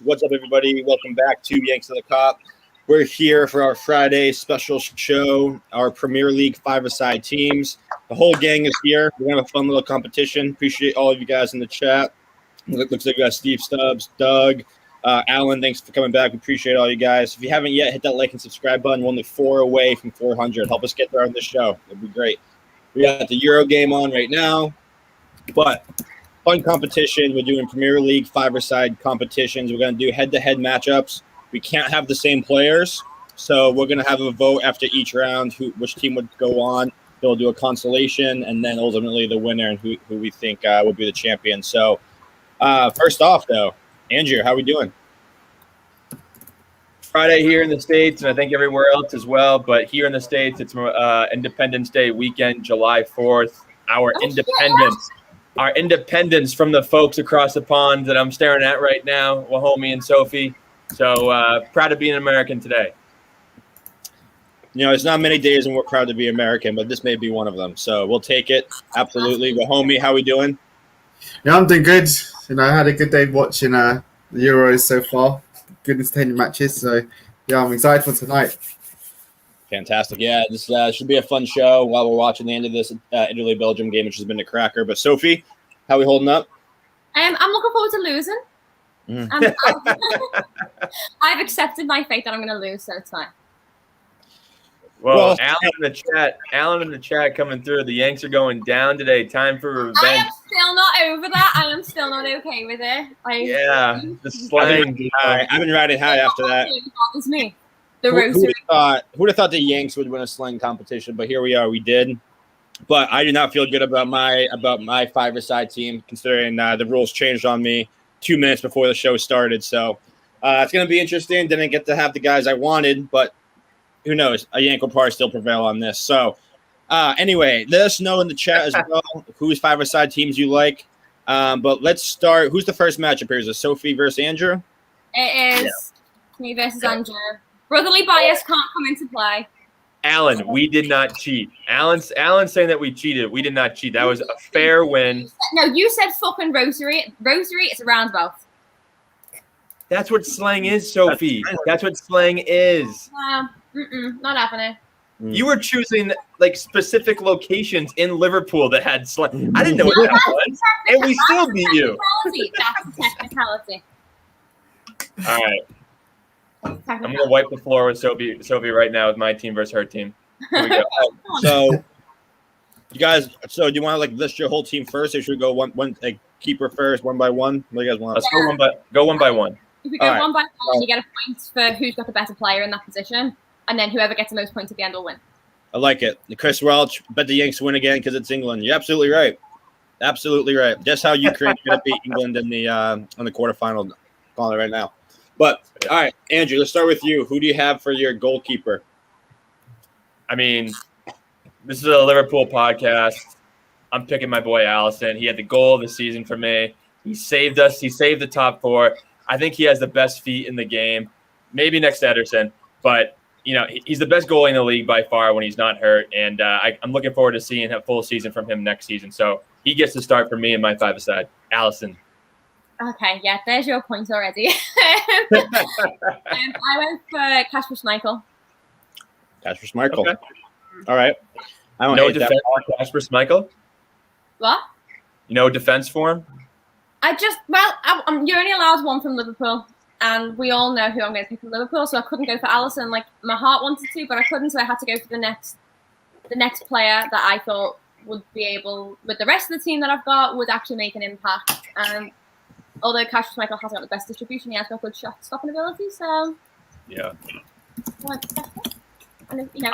What's up, everybody? Welcome back to Yanks of the Cop. We're here for our Friday special show, our Premier League five-a-side teams. The whole gang is here. We're going to have a fun little competition. Appreciate all of you guys in the chat. Looks like we got Steve Stubbs, Doug, Alan, thanks for coming back. We appreciate all you guys. If you haven't yet, hit that like and subscribe button. We're only 4 away from 400. Help us get there on this show. It'd be great. We got the Euro game on right now, but fun competition. We're doing Premier League five-a-side competitions. We're going to do head-to-head matchups. We can't have the same players, so we're going to have a vote after each round which team would go on. They'll do a consolation, and then ultimately the winner and who we think would be the champion. So first off, though, Andrew, how are we doing? Friday here in the States, and I think everywhere else as well. But here in the States, it's Independence Day weekend, July 4th. Our independence from the folks across the pond that I'm staring at right now, Wahome and Sophie. So proud to be an American today. You know, it's not many days when we're proud to be American, but this may be one of them. So we'll take it. Absolutely. Wahome, how are we doing? Yeah, I'm doing good. You know, I had a good day watching the Euros so far. Good entertaining matches. So, yeah, I'm excited for tonight. Fantastic. Yeah, this should be a fun show while we're watching the end of this Italy-Belgium game, which has been a cracker. But, Sophie, how are we holding up? I'm looking forward to losing. I've accepted my fate that I'm going to lose, so it's fine. Well, Alan in the chat coming through. The Yanks are going down today. Time for revenge. I am still not over that. I am still not okay with it. The slang. I've been riding high after that. It bothers me. Who'd have thought the Yanks would win a sling competition? But here we are. We did. But I do not feel good about my five-a-side team, considering the rules changed on me 2 minutes before the show started. So it's going to be interesting. Didn't get to have the guys I wanted, but who knows? A Yank will probably still prevail on this. So anyway, let us know in the chat as well whose five-a-side teams you like. But let's start. Who's the first matchup here? Is it Sophie versus Andrew? It is me versus Andrew. Brotherly bias can't come into play. Alan, we did not cheat. Alan's saying that we cheated. We did not cheat. That was a fair win. No, you said fucking rosary. Rosary is a roundabout. That's what slang is, Sophie. That's what slang is. Not happening. You were choosing like specific locations in Liverpool that had slang. I didn't know what that was, and we still beat you. That's technicality. All right. I'm going to wipe the floor with Sophie right now with my team versus her team. Here we go. So, you guys, do you want to like list your whole team first, or should we go one like keeper first, one by one? What do you guys want? Let's go one by one. If we go one by one, you get a point for who's got the better player in that position, and then whoever gets the most points at the end will win. I like it. Chris Welch, bet the Yanks win again because it's England. You're absolutely right. Absolutely right. Just how Ukraine's going to beat England in the quarterfinal. Calling it right now. But, all right, Andrew, let's start with you. Who do you have for your goalkeeper? I mean, this is a Liverpool podcast. I'm picking my boy Alisson. He had the goal of the season for me. He saved us. He saved the top four. I think he has the best feet in the game, maybe next to Ederson. But, you know, he's the best goalie in the league by far when he's not hurt. And I'm looking forward to seeing a full season from him next season. So he gets to start for me in my five-a-side. Alisson. Okay, yeah, there's your point already. I went for Kasper Schmeichel. Kasper Schmeichel. Okay. All right. I don't know defense for Kasper Schmeichel? What? You know defense for him? You're only allowed one from Liverpool, and we all know who I'm going to pick from Liverpool, so I couldn't go for Alisson. Like, my heart wanted to, but I couldn't, so I had to go for the next player that I thought would be able, with the rest of the team that I've got, would actually make an impact. Although Kasper Schmeichel hasn't got the best distribution, he has got good shot stopping ability. So yeah, and, you know,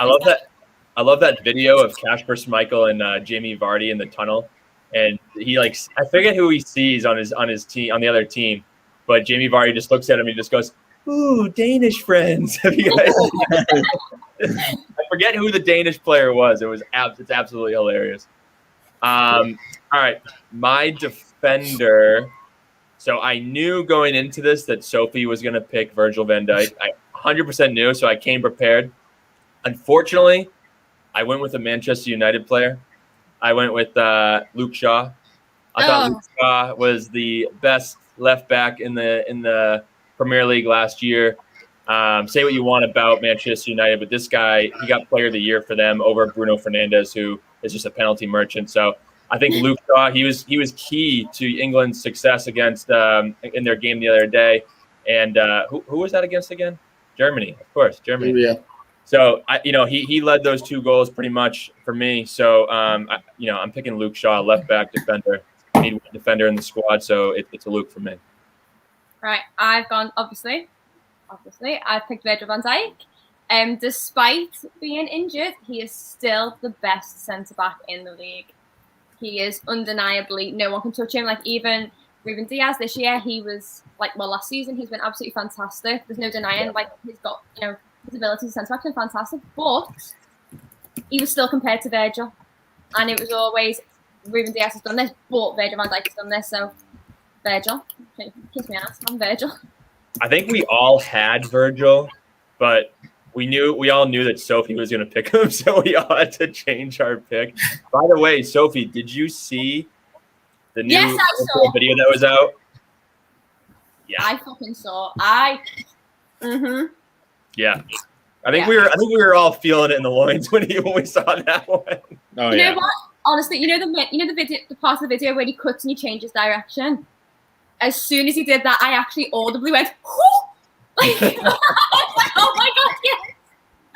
I love that video of Kasper Schmeichel and Jamie Vardy in the tunnel, and he I forget who he sees on his team on the other team, but Jamie Vardy just looks at him and he just goes, "Ooh, Danish friends." Have you guys? I forget who the Danish player was. It's absolutely hilarious. All right, my defender. So I knew going into this that Sophie was going to pick Virgil van Dijk. I 100% knew, so I came prepared. Unfortunately, I went with a Manchester United player. I went with Luke Shaw. I thought Luke Shaw was the best left back in the Premier League last year. Say what you want about Manchester United, but this guy, he got Player of the Year for them over Bruno Fernandes, who is just a penalty merchant. So I think Luke Shaw, he was key to England's success against in their game the other day. And who was that against again? Germany, of course, Germany. Yeah. So he led those 2 goals pretty much for me. So I'm picking Luke Shaw, left back defender. I need one defender in the squad, so it's a Luke for me. Right, I've gone obviously, I've picked Virgil van Dijk. Despite being injured, he is still the best centre back in the league. He is undeniably, no one can touch him. Like even Ruben Diaz this year, he was last season he's been absolutely fantastic. There's no denying he's got his ability to centre back been fantastic, but he was still compared to Virgil, and it was always Ruben Diaz has done this, but Virgil van Dijk has done this. So Virgil, kiss me ass, I'm Virgil. I think we all had Virgil, but we all knew that Sophie was going to pick him, so we all had to change our pick. By the way, Sophie, did you see the new video that was out? Yeah, I fucking saw. Yeah, I think we were all feeling it in the loins when we saw that one. Oh, you know what? Honestly, the video, the part of the video where he cuts and he changes direction. As soon as he did that, I actually audibly went, "Whoo!" I was like, "Oh my god, yes!"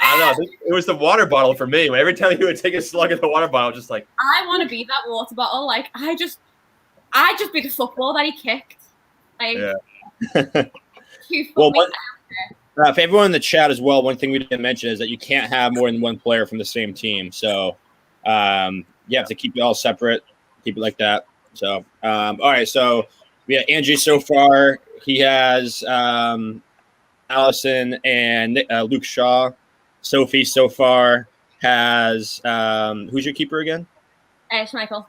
I don't know. It was the water bottle for me. Every time he would take a slug at the water bottle, just like I want to be that water bottle. Like I just be the football that he kicked. Well, for everyone in the chat as well, one thing we didn't mention is that you can't have more than one player from the same team. So you have to keep it all separate, keep it like that. So all right, so we have Andrew so far. He has Allison and Luke Shaw. Sophie so far has who's your keeper again? Schmeichel.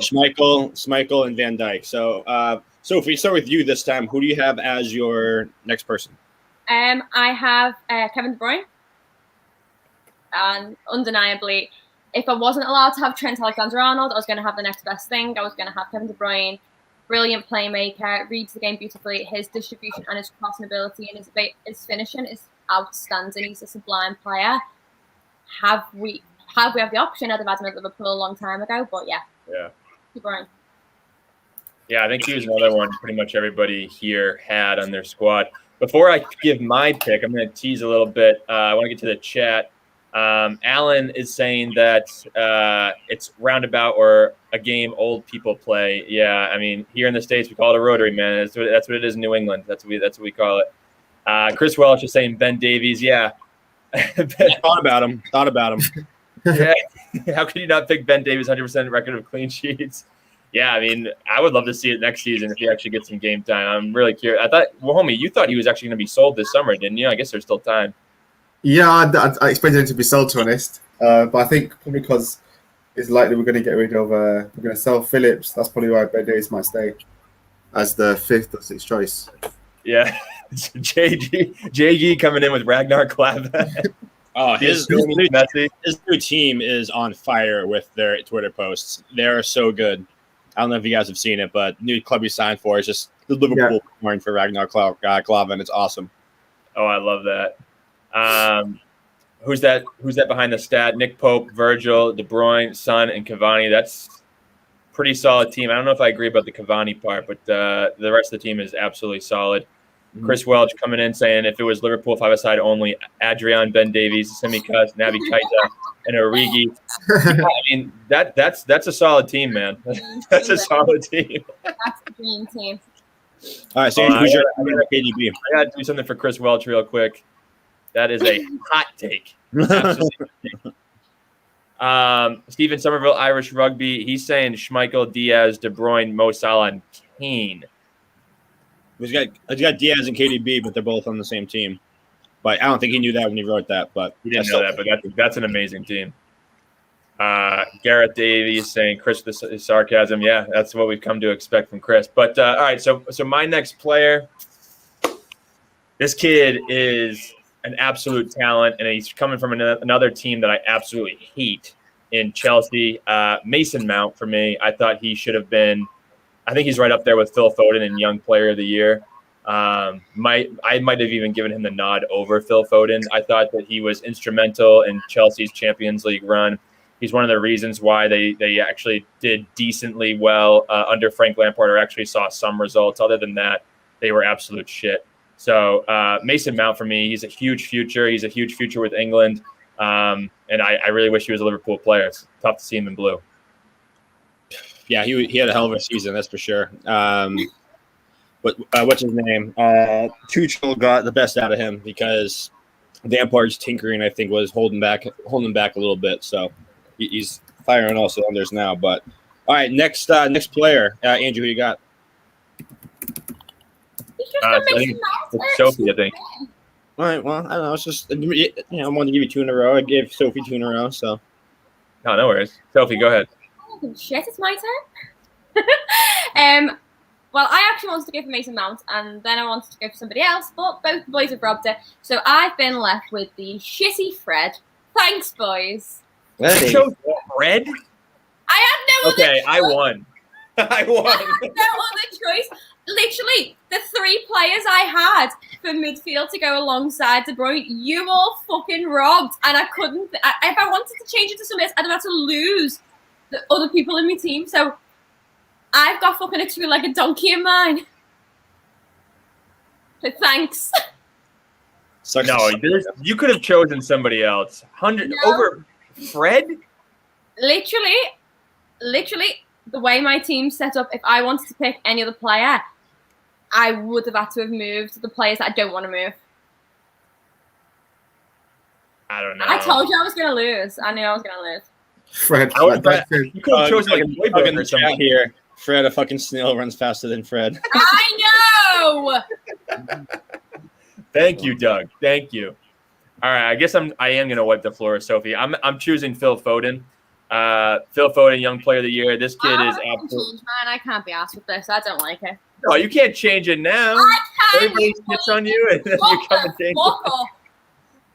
Schmeichel and Van Dijk. So Sophie, start with you this time. Who do you have as your next person? I have Kevin De Bruyne, and undeniably, if I wasn't allowed to have Trent Alexander-Arnold, I was going to have the next best thing. I was going to have Kevin De Bruyne. Brilliant playmaker, reads the game beautifully. His distribution and his crossing ability and his finishing is outstanding. He's a sublime player. Have we had the option? I'd have had him at Liverpool a long time ago, but yeah. De Bruyne. Yeah, I think he was another one pretty much everybody here had on their squad. Before I give my pick, I'm going to tease a little bit. I want to get to the chat. Alan is saying that it's roundabout or a game old people play. Yeah, I mean, here in the States, we call it a rotary, man. That's what it is in New England. That's what we call it. Chris Welch is saying Ben Davies. Yeah. Thought about him. Yeah. How could you not pick Ben Davies, 100% record of clean sheets? Yeah, I mean, I would love to see it next season if he actually gets some game time. I'm really curious. I thought, Wahome, you thought he was actually going to be sold this summer, didn't you? I guess there's still time. Yeah, I expected him to be sold, to be honest. But I think probably because it's likely we're going to get rid of, we're going to sell Phillips. That's probably why Ben Davies might stay as the 5th or 6th choice. Yeah, JG coming in with Ragnar Klavan. Oh, his new team is on fire with their Twitter posts. They're so good. I don't know if you guys have seen it, but new club he signed for is just the Liverpool corn for Ragnar Klavan. It's awesome. Oh, I love that. Who's that behind the stat? Nick Pope, Virgil, De Bruyne, Son, and Cavani. That's pretty solid team. I don't know if I agree about the Cavani part, but the rest of the team is absolutely solid. Mm-hmm. Chris Welch coming in saying if it was Liverpool five-a-side only, Adrian, Ben Davies, Tsimikas, Naby Keita, and Origi. Yeah, I mean, that's a solid team, man. That's a solid team. That's a dream team. All right, so who's your KDB? I got to do something for Chris Welch real quick. That is a hot take. Stephen Somerville, Irish Rugby. He's saying Schmeichel, Diaz, De Bruyne, Mo Salah, and Kane. He's got Diaz and KDB, but they're both on the same team. But I don't think he knew that when he wrote that. But he didn't know that. But that's an amazing team. Gareth Davies saying Chris, this is sarcasm. Yeah, that's what we've come to expect from Chris. But all right, so my next player. This kid is an absolute talent, and he's coming from another team that I absolutely hate in Chelsea. Mason Mount, for me, I thought he should have been – I think he's right up there with Phil Foden and Young Player of the Year. I might have even given him the nod over Phil Foden. I thought that he was instrumental in Chelsea's Champions League run. He's one of the reasons why they actually did decently well under Frank Lampard, or actually saw some results. Other than that, they were absolute shit. So Mason Mount, for me, he's a huge future. He's a huge future with England. And I really wish he was a Liverpool player. It's tough to see him in blue. Yeah, he had a hell of a season, that's for sure. But what's his name? Tuchel got the best out of him because Lampard's tinkering, I think, was holding back a little bit. So he's firing all cylinders now. But all right, next player, Andrew, who you got? I think it's Sophie, I think. All right, well, I don't know. It's just I wanted to give you 2 in a row. I gave Sophie 2 in a row. So No worries. Sophie, go ahead. Oh, shit, it's my turn. Well, I actually wanted to go for Mason Mount, and then I wanted to go for somebody else, but both the boys have robbed it. So I've been left with the shitty Fred. Thanks, boys. hey. So Fred? I had no other Okay, choice. I won. I won. I had no other choice. Literally, the 3 players I had for midfield to go alongside De Bruyne, you all fucking robbed, and I couldn't. If I wanted to change it to something else, I'd have had to lose the other people in my team. So I've got fucking a 2-legged donkey in mine. So thanks. Sucks. No, you could have chosen somebody else. Over Fred? Literally, the way my team's set up, if I wanted to pick any other player, I would have had to have moved the players that I don't want to move. I don't know. I told you I was going to lose. I knew I was going to lose. Fred, You could have chosen like a boy band or something. Here, Fred, a fucking snail runs faster than Fred. I know. Thank you, Doug. Thank you. All right, I guess I am going to wipe the floor with Sophie. I'm choosing Phil Foden. Phil Foden, Young Player of the Year. This kid is absolutely. Man, I can't be asked with this. I don't like it. No, you can't change it now. I can. Everybody spits on you, and then you come and change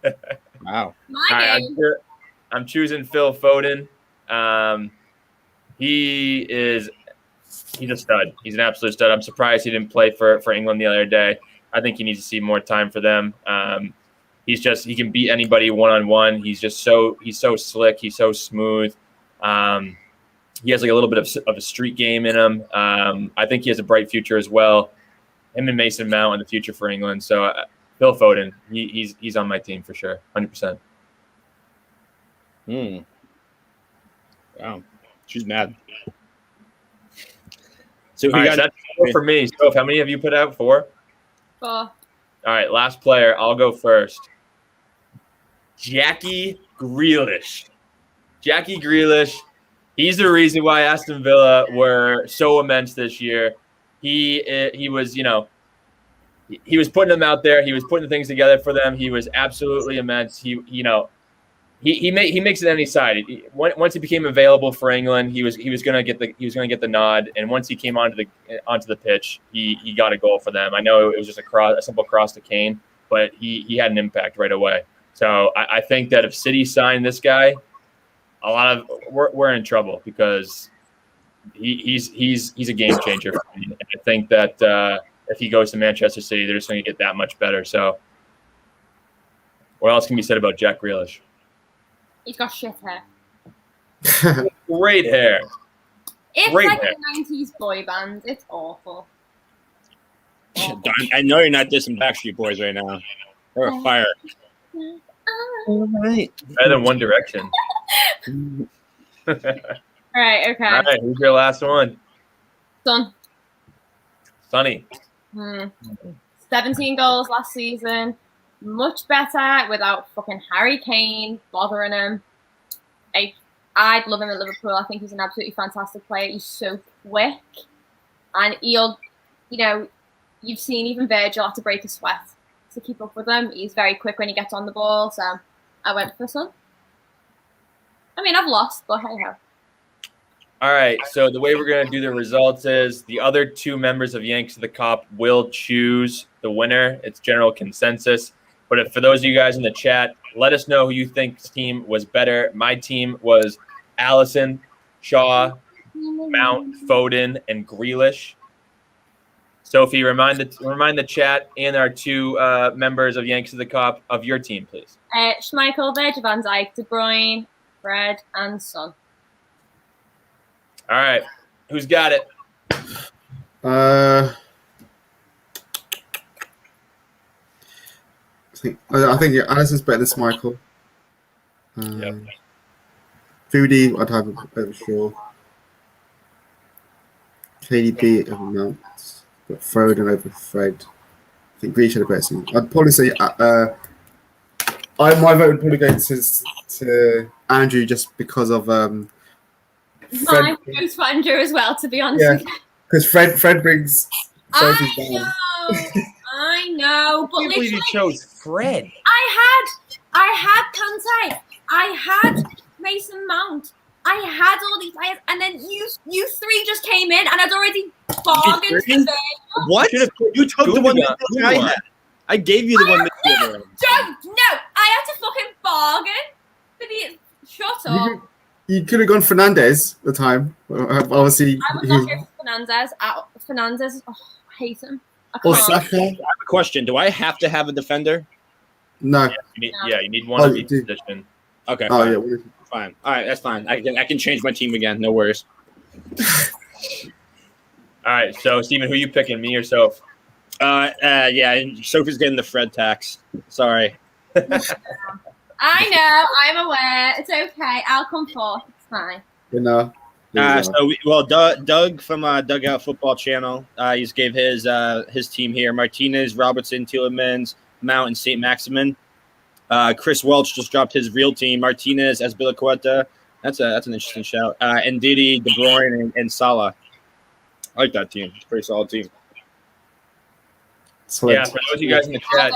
it. Wow. My All right, game. I'm choosing Phil Foden. He's a stud. He's an absolute stud. I'm surprised he didn't play for England the other day. I think he needs to see more time for them. He can beat anybody one-on-one. He's so slick. He's so smooth. He has like a little bit of a street game in him. I think he has a bright future as well. Him and Mason Mount in the future for England. So Phil Foden, he's on my team for sure, 100%. Wow. She's mad. So All right, so that's 4 for me. So how many have you put out? 4? 4. All right, last player. I'll go first. Jackie Grealish. Jackie Grealish. He's the reason why Aston Villa were so immense this year. He was, he was putting them out there. He was putting things together for them. He was absolutely immense. He makes it any side. Once he became available for England, he was going to get the nod. And once he came onto the pitch, he got a goal for them. I know it was just a simple cross to Kane, but he had an impact right away. So I think that if City signed this guy, we're in trouble because he's a game changer for me. And I think that if he goes to Manchester City, they're just going to get that much better. So what else can be said about Jack Grealish? He's got shit hair. Great hair. It's Great like hair. a 90s boy band. It's awful. I know you're not dissing Backstreet Boys right now. They're a fire. All right. Better than One Direction. All right, okay. All right, who's your last one? Done. Sonny. 17 goals last season. Much better without fucking Harry Kane bothering him. I'd love him at Liverpool. I think he's an absolutely fantastic player. He's so quick. And you've seen even Virgil have to break a sweat to keep up with him. He's very quick when he gets on the ball. So I went for Son. I mean, I've lost, but hey ho. All right, so the way we're going to do the results is the other 2 members of Yanks of the Cop will choose the winner. It's general consensus. But for those of you guys in the chat, let us know who you think's team was better. My team was Allison, Shaw, Mount, Foden, and Grealish. Sophie, remind the chat and our two members of Yanks of the Cop of your team, please. Schmeichel, Virgil van Dijk, De Bruyne, Fred, and Son. All right. Who's got it? I think yeah, Alisson's better than Schmeichel. Yep. Foodie, I'd have over Shaw. KDB over Mount, but Foden over Fred. I think Greece should have better seen. I'd probably say my vote would probably go to Andrew just because of My vote's for Andrew as well, to be honest. Yeah, because Fred brings Sophie's down. I know, but I can't believe you chose Fred. I had Kante, I had Mason Mount, I had all these players, and then you three just came in, and I'd already bargained for them. What? You took the one that I had. I gave you the one that No, I had to fucking bargain for the. Shut up. You could have gone Fernandez at the time. Obviously, I would not go for Fernandez. Fernandez, I hate him. Or Saka. I have a question. Do I have to have a defender? No. You need one of each position. Okay. Oh fine. yeah. Fine. All right, that's fine. I can change my team again. No worries. All right. So, Steven, who are you picking, me or Soph? Yeah, Sophie's getting the Fred tax. Sorry. I know. I'm aware. It's okay. I'll come forth. It's fine. Doug from Dugout Football Channel, he's gave his team here: Martinez, Robertson, Tielemans, Mount, and St. Maximin. Chris Welch just dropped his real team: Martinez, Azpilicueta. That's an interesting shout. And Didi, De Bruyne, and Salah. I like that team. It's a pretty solid team. Yeah, for those of you guys in the chat,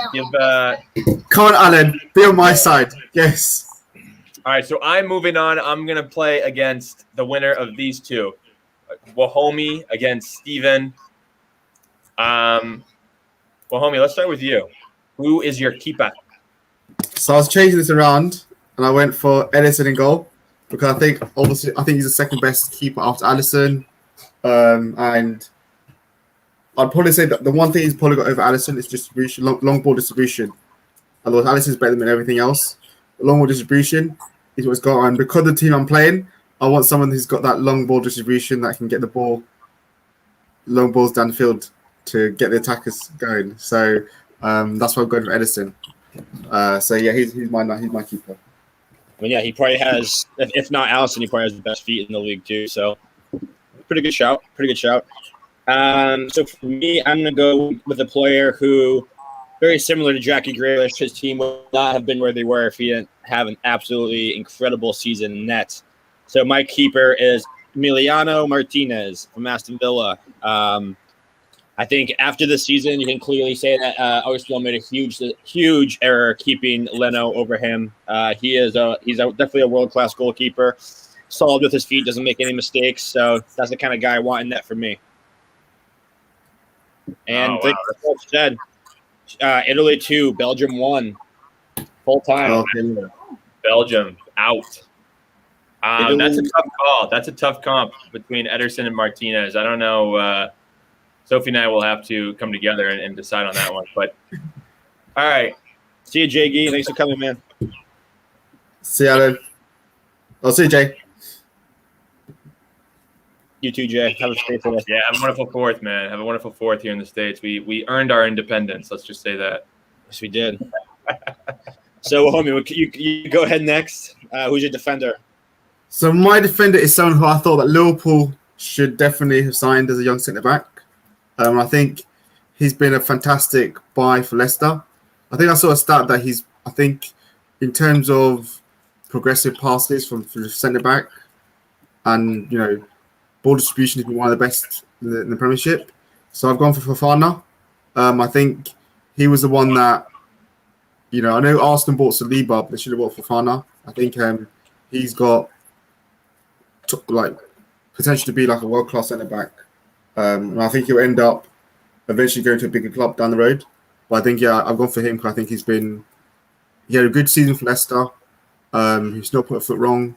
come on, Alan, be on my side. Yes. All right, so I'm moving on. I'm going to play against the winner of these two. Wahome against Steven. Wahome, let's start with you. Who is your keeper? So I was changing this around, and I went for Ederson in goal because I think he's the second best keeper after Alisson, and I'd probably say that the one thing he's probably got over Alisson is distribution, long ball distribution. Otherwise, Alisson's better than everything else. The long ball distribution is what's got on. Because the team I'm playing, I want someone who's got that long ball distribution that can get the ball, long balls down the field to get the attackers going. So that's why I'm going for Ederson. So yeah, he's my keeper. I mean, yeah, he probably has, if not Alisson, he probably has the best feet in the league too. So pretty good shout. So for me, I'm going to go with a player who, very similar to Jackie Grealish, his team would not have been where they were if he didn't have an absolutely incredible season in net. So my keeper is Emiliano Martinez from Aston Villa. I think after the season, you can clearly say that Arsenal made a huge error keeping Leno over him. He's definitely a world-class goalkeeper, solid with his feet, doesn't make any mistakes. So that's the kind of guy I want in net for me. And like Coach said, Italy 2, Belgium 1, full time. Belgium out. That's a tough call. That's a tough comp between Ederson and Martinez. I don't know. Sophie and I will have to come together and decide on that one. But all right. See you, JG. Thanks for coming, man. See you, Alan. I'll see you, Jay. You too, Jay. Have a safe day. Yeah, have a wonderful 4th, man. Have a wonderful 4th here in the States. We earned our independence. Let's just say that. Yes, we did. So, homie, you go ahead next. Who's your defender? So my defender is someone who I thought that Liverpool should definitely have signed as a young centre-back. I think he's been a fantastic buy for Leicester. I think I saw a stat that I think in terms of progressive passes from centre-back and, ball distribution has been one of the best in the Premiership. So I've gone for Fofana. I think he was the one that, I know Arsenal bought Saliba, but they should have bought Fofana. I think he's got potential to be like a world-class centre-back. And I think he'll end up eventually going to a bigger club down the road. But I think, I've gone for him because I think he had a good season for Leicester. He's not put a foot wrong.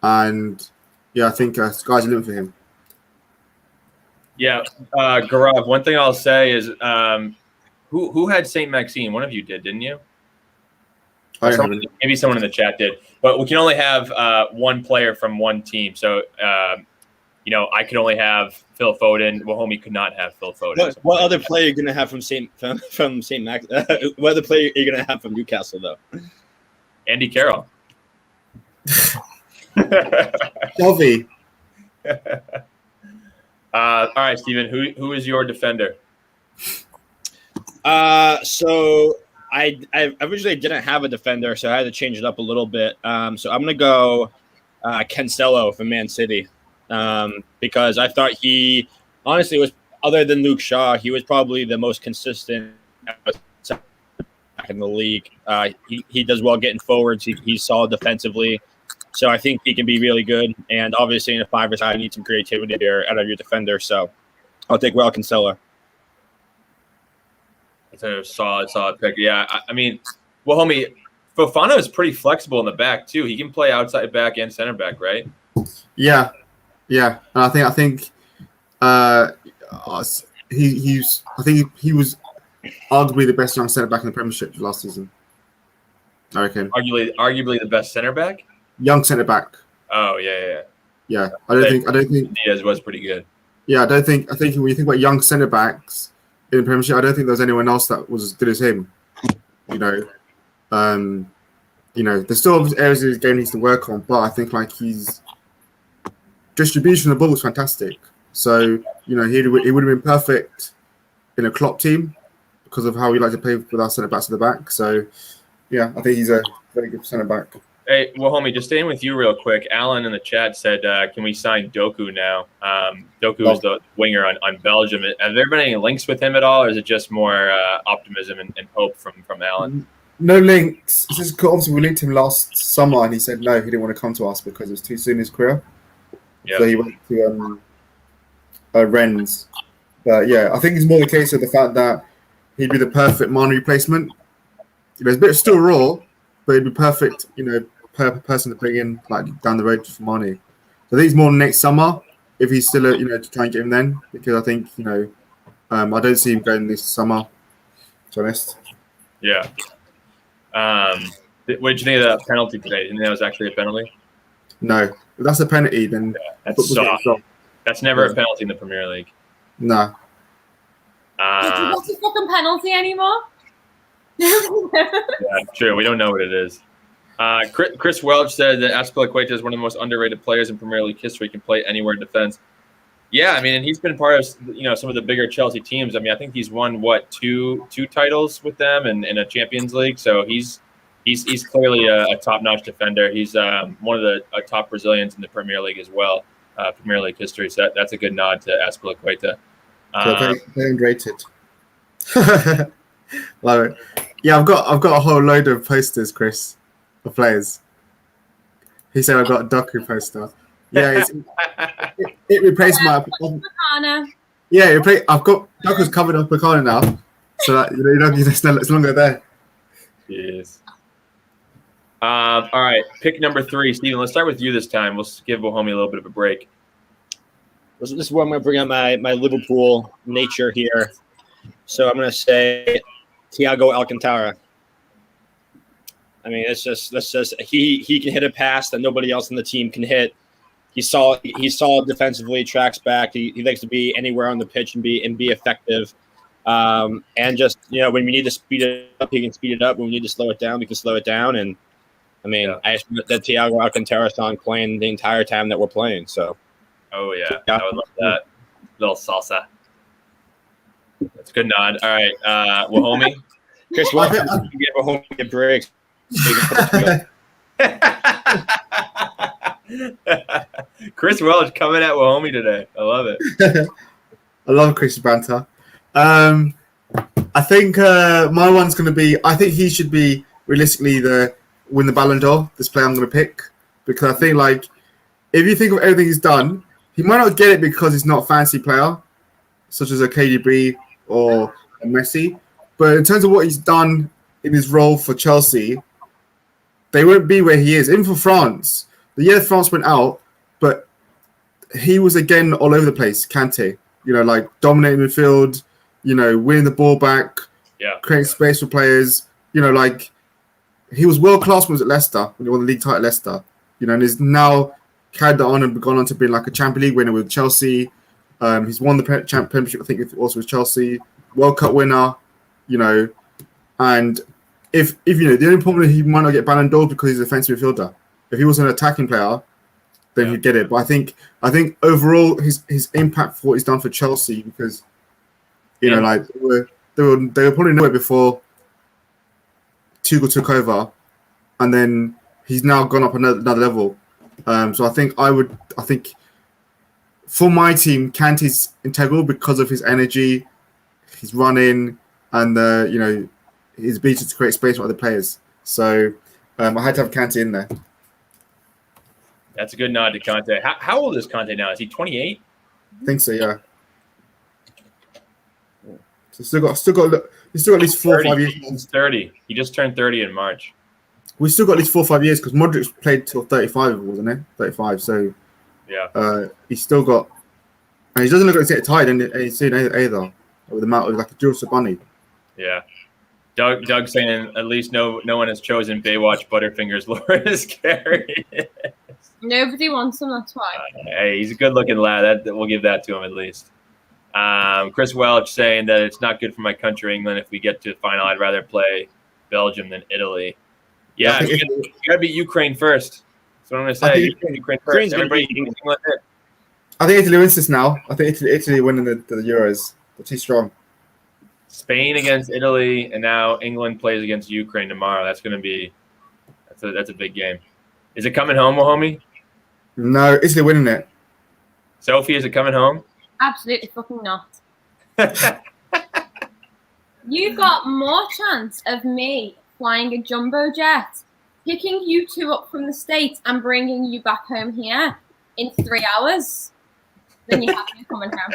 And, I think sky's the limit for him. Yeah, Gaurav, one thing I'll say is who had Saint Maxime? One of you did, didn't you? I don't have any. Maybe someone in the chat did. But we can only have one player from one team. So, I could only have Phil Foden. Wahome could not have Phil Foden. What other player are you going to have from Saint Max? What other player are you going to have from Newcastle, though? Andy Carroll. Sophie. All right, Steven, who is your defender? So I originally didn't have a defender, so I had to change it up a little bit. So I'm going to go Cancelo from Man City because I thought he honestly was, other than Luke Shaw, he was probably the most consistent back in the league. He does well getting forwards. He's solid defensively. So I think he can be really good. And obviously in a 5-side, you need some creativity there out of your defender. So I'll take Cancelo. That's a solid pick. Yeah, I mean, Wahome, Fofana is pretty flexible in the back too. He can play outside back and center back, right? Yeah. And I think he was arguably the best young centre back in the Premiership last season. I reckon. Arguably the best center back. Young centre back. Oh yeah. Yeah, I don't think Diaz was pretty good. Yeah, I think when you think about young centre backs in the Premiership, I don't think there was anyone else that was as good as him. There's still areas of his game he needs to work on, but I think like his distribution of the ball was fantastic. So he would have been perfect in a Klopp team because of how we like to play with our centre backs at the back. So yeah, I think he's a very good centre back. Hey, Wahome, just staying with you real quick. Alan in the chat said, "Can we sign Doku now?" Doku is the winger on Belgium. Have there been any links with him at all, or is it just more optimism and hope from Alan? No links. It's just obviously we linked him last summer, and he said no, he didn't want to come to us because it was too soon in his career. Yeah. So he went to Rennes. But yeah, I think it's more the case of the fact that he'd be the perfect Mane replacement. It's a bit still raw, but it'd be perfect. Person to bring in like down the road for Mane. So I think it's more next summer if he's still to try and get him then, because I think I don't see him going this summer. To be honest. Yeah. What did you think of that penalty today? Didn't you think that was actually a penalty? No, if that's a penalty, then that's soft. That's never a penalty in the Premier League. No. What's a fucking penalty anymore? Yeah, true. We don't know what it is. Chris Welch said that Azpilicueta is one of the most underrated players in Premier League history. Can play anywhere in defense. Yeah, I mean, and he's been part of some of the bigger Chelsea teams. I mean, I think he's won two titles with them and in a Champions League. So he's clearly a top-notch defender. He's one of the top Brazilians in the Premier League as well, Premier League history. So that's a good nod to Azpilicueta. Very underrated. Love it. Yeah, I've got a whole load of posters, Chris, of players. He said I've got a Doku poster. Yeah, it replaced my. Yeah, I've got Doku's covered up Bacana now, so that it's no longer there. Yes. All right, pick number 3, Steven. Let's start with you this time. We'll give Wahome a little bit of a break. This is where I'm going to bring out my Liverpool nature here. So I'm going to say Thiago Alcantara. I mean, that's just he can hit a pass that nobody else on the team can hit. He's solid defensively, tracks back. He likes to be anywhere on the pitch and be effective. And just when we need to speed it up, he can speed it up. When we need to slow it down, we can slow it down. And I mean, I just put that Thiago Alcantara song playing the entire time that we're playing. So, oh yeah, I would love that little salsa. That's a good nod. All right, Wahome. Chris, why don't you give Wahome a break? Chris Welch coming at Wahome today. I love it. I love Chris banter. I think my one's going to be. I think he should be realistically win the Ballon d'Or. This player I'm going to pick because I think if you think of everything he's done, he might not get it because he's not a fancy player, such as a KDB or a Messi. But in terms of what he's done in his role for Chelsea, they won't be where he is. Even for France, the year France went out, but he was again all over the place, Kante. like dominating midfield, winning the ball back, creating space for players. Like he was world class when he was at Leicester when he won the league title at Leicester. And he's now carried that on and gone on to being like a Champions League winner with Chelsea. He's won the Premiership, I think, also with Chelsea. World Cup winner, and if the only problem is he might not get Ballon d'Or because he's a defensive midfielder. If he was an attacking player, then he'd get it. But I think overall his impact for what he's done for Chelsea, because like they were probably nowhere before Tuchel took over, and then he's now gone up another level. So I think for my team, Kante's integral because of his energy, his running, and his ability to create space for other players. So I had to have Kante in there. That's a good nod to Kante. How old is Kante now? Is he 28? I think so, yeah. So he's still got at least 4 or 5 years. He's 30. He just turned 30 in March. We still got at least 4 or 5 years because Modric played till 35, wasn't it? 35. So he's still got. And he doesn't look like he's getting tired any soon either. With the amount of like a Jules Sabani. Yeah. Doug saying at least no one has chosen Baywatch Butterfingers Loris Carey. Nobody wants him, that's why. Hey, he's a good-looking lad. We'll give that to him at least. Chris Welch saying that it's not good for my country, England. If we get to the final, I'd rather play Belgium than Italy. Yeah, you got to beat Ukraine first. That's what I'm going to say. Ukraine first. Everybody England. I think Italy wins this now. I think Italy winning the Euros. They're too strong. Spain against Italy, and now England plays against Ukraine tomorrow. That's going to be that's a big game. Is it coming home, Wahome? No, Italy winning it. Sophie, is it coming home? Absolutely fucking not. You've got more chance of me flying a jumbo jet, picking you two up from the States and bringing you back home here in 3 hours than you have me coming home.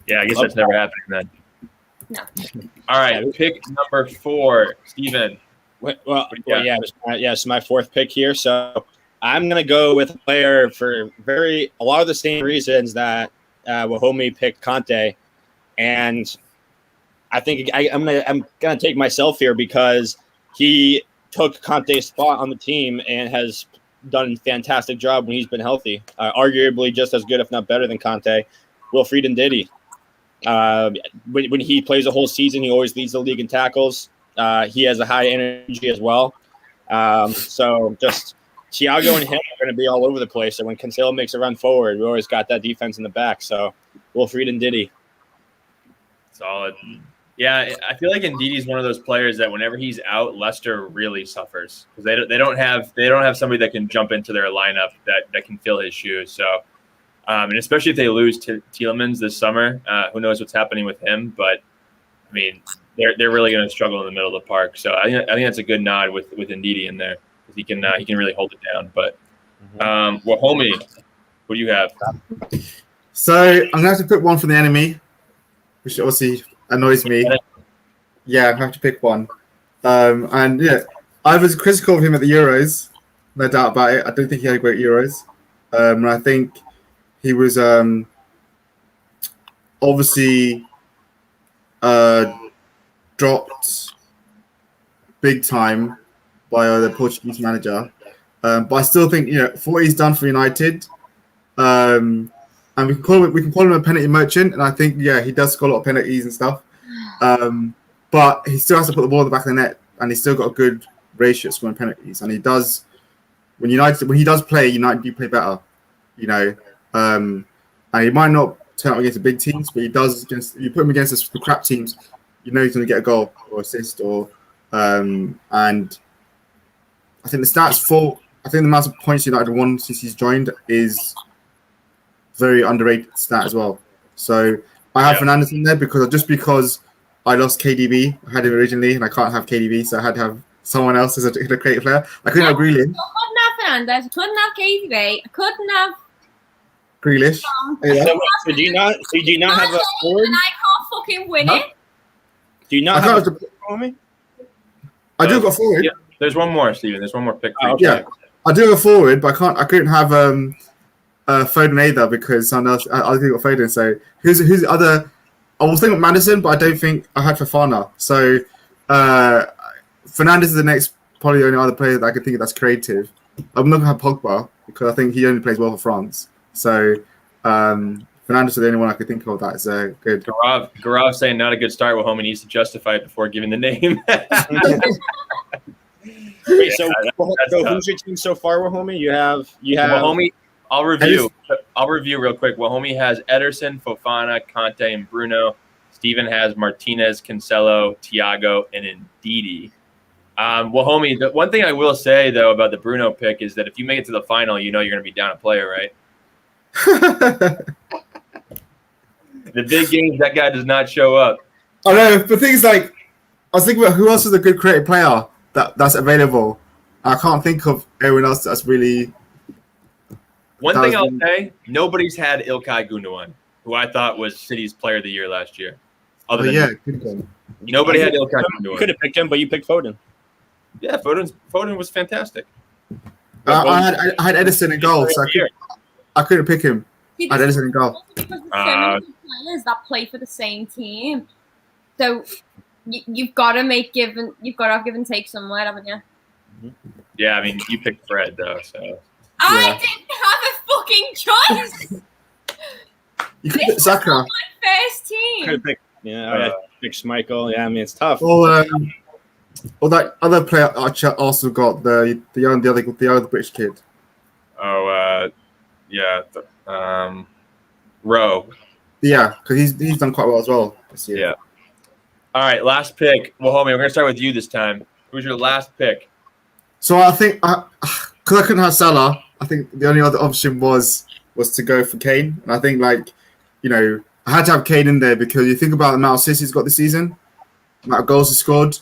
Yeah, I guess that's never happening then. No. All right, pick number 4, Steven. It's my 4th pick here. So I'm going to go with a player for a lot of the same reasons that Wahome picked Kante. And I think I'm gonna take myself here because he took Kante's spot on the team and has done a fantastic job when he's been healthy. Arguably just as good, if not better, than Kante. Wilfried Ndidi. When he plays a whole season, he always leads the league in tackles. He has a high energy as well. So just Thiago and him are going to be all over the place. So when Cancelo makes a run forward, we always got that defense in the back. So Wilfried Ndidi. Solid. Yeah, I feel like Ndidi is one of those players that whenever he's out, Leicester really suffers because they don't have somebody that can jump into their lineup that can fill his shoes. So, and especially if they lose to Tielemans this summer, who knows what's happening with him? But I mean, they're really going to struggle in the middle of the park. So I think that's a good nod with Ndidi in there because he can really hold it down. But Wahome, what do you have? So I'm going to have to pick one for the enemy, which obviously annoys me. Yeah, I have to pick one. And yeah, I was critical of him at the Euros, no doubt about it. I don't think he had a great Euros. And I think he was obviously dropped big time by the Portuguese manager. But I still think, for what he's done for United, and we can call him a penalty merchant, and I think he does score a lot of penalties and stuff. But he still has to put the ball in the back of the net, and he's still got a good ratio of scoring penalties. And he does when he does play, United do play better. And he might not turn up against the big teams, but he does. You put him against the crap teams, he's going to get a goal or assist and I think the stats the amount of points United have won since he's joined is very underrated stat as well. So I have Fernandes in there because I lost KDB. I had him originally, and I can't have KDB, so I had to have someone else as a creative player. I couldn't have Grealish. I couldn't have Fernandes. I couldn't have KDB. I couldn't have Grealish. So do you not have a forward? And I can't fucking win it. Do you not have a me? I do have a forward. Yeah, there's one more, Steven. There's one more pick. Yeah, I do have a forward, but I couldn't have Foden either because someone else. I think got Foden. So who's the other? I was thinking Madison, but I don't think I had Fofana. So Fernandes is the next, probably the only other player that I could think of that's creative. I'm not gonna have Pogba because I think he only plays well for France. So Fernandes is the only one I could think of that is good. Gaurav saying not a good start. Wahome needs to justify it before giving the name. Wait, so who's your team so far, Wahome? You have Wahome. I'll review real quick. Wahome has Ederson, Fofana, Conte, and Bruno. Steven has Martinez, Cancelo, Thiago, and Ndidi. Wahome, the one thing I will say, though, about the Bruno pick is that if you make it to the final, you know you're going to be down a player, right? The big games, that guy does not show up. I know, but things like, I was thinking about who else is a good creative player that's available. I can't think of anyone else that's really... One thing I'll say, nobody's had Ilkay Gundogan, who I thought was City's player of the year last year. Other than good one. Nobody had Ilkay You Gundogan. could have picked him, but you picked Foden. Yeah, Foden was fantastic. I had Edison in goal, so I couldn't pick him. See, I had Edison in goal. because there's so many good players that play for the same team. So you've got to have give and take somewhere, haven't you? Yeah, I mean, you picked Fred, though, so. I didn't have a fucking choice. You could pick Saka. My first team. Could have picked, I picked Schmeichel. Yeah, I mean it's tough. Or that other player also got the other British kid. Oh, Rowe. Yeah, because he's done quite well as well this year. Yeah. All right, last pick. Well, homie, we're gonna start with you this time. Who's your last pick? So I think because I couldn't have Salah, I think the only other option was to go for Kane, and I think I had to have Kane in there because you think about the amount of assists he's got this season, the amount of goals he scored.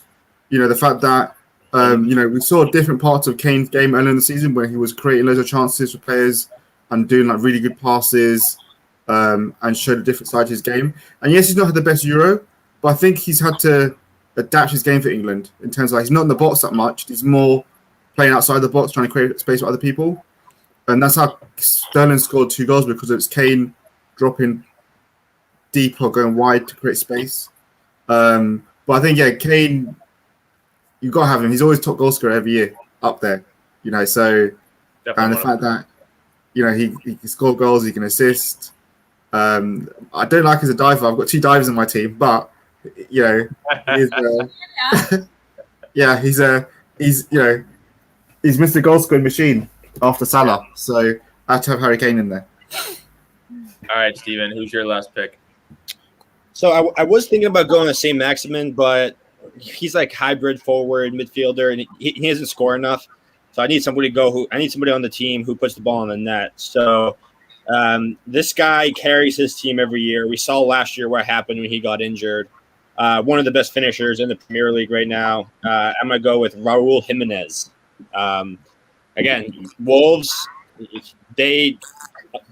The fact that we saw different parts of Kane's game earlier in the season where he was creating loads of chances for players and doing really good passes and showed a different side to his game. And yes, he's not had the best Euro, but I think he's had to adapt his game for England in terms of he's not in the box that much. He's more playing outside the box, trying to create space for other people. And that's how Sterling scored 2 goals because it's Kane dropping deep or going wide to create space. But I think, Kane, you've got to have him. He's always top goal scorer every year up there, so Definitely. and the fact that, he can score goals, he can assist. I don't like as a diver. I've got 2 divers in my team, but, he's Mr. Goal scoring machine after Salah. So I have to have Harry Kane in there. All right, Steven, who's your last pick? So I was thinking about going to St. Maximin, but he's like hybrid forward midfielder, and he doesn't score enough. So I need somebody I need somebody on the team who puts the ball in the net. So this guy carries his team every year. We saw last year what happened when he got injured. One of the best finishers in the Premier League right now. I'm gonna go with Raul Jimenez. Again, Wolves.